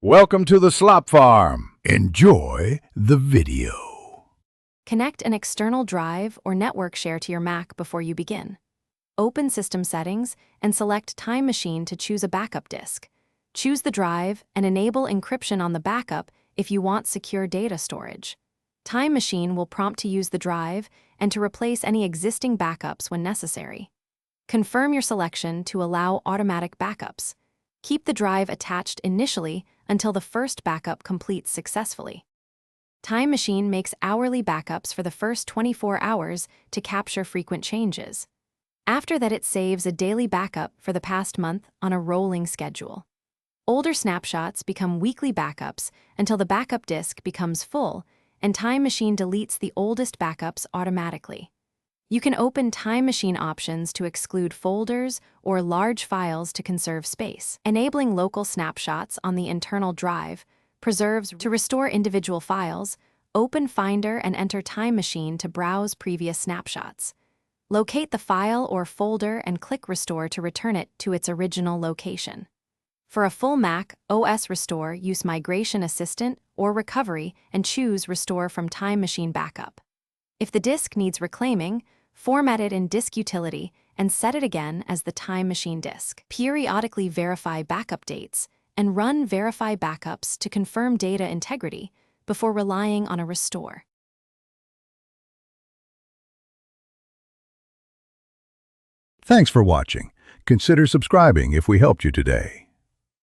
Welcome to the Slop Farm. Enjoy the video. Connect an external drive or network share to your Mac before you begin. Open System Settings and select Time Machine to choose a backup disk. Choose the drive and enable encryption on the backup if you want secure data storage. Time Machine will prompt to use the drive and to replace any existing backups when necessary. Confirm your selection to allow automatic backups. Keep the drive attached initially until the first backup completes successfully. Time Machine makes hourly backups for the first 24 hours to capture frequent changes. After that, it saves a daily backup for the past month on a rolling schedule. Older snapshots become weekly backups until the backup disk becomes full, and Time Machine deletes the oldest backups automatically. You can open Time Machine options to exclude folders or large files to conserve space. Enabling local snapshots on the internal drive preserves. To restore individual files, open Finder and enter Time Machine to browse previous snapshots. Locate the file or folder and click Restore to return it to its original location. For a full Mac OS restore, use Migration Assistant or Recovery and choose Restore from Time Machine Backup. If the disk needs reclaiming, format it in Disk Utility and set it again as the Time Machine disk. Periodically verify backup dates and run Verify Backups to confirm data integrity before relying on a restore. Thanks for watching. Consider subscribing if we helped you today.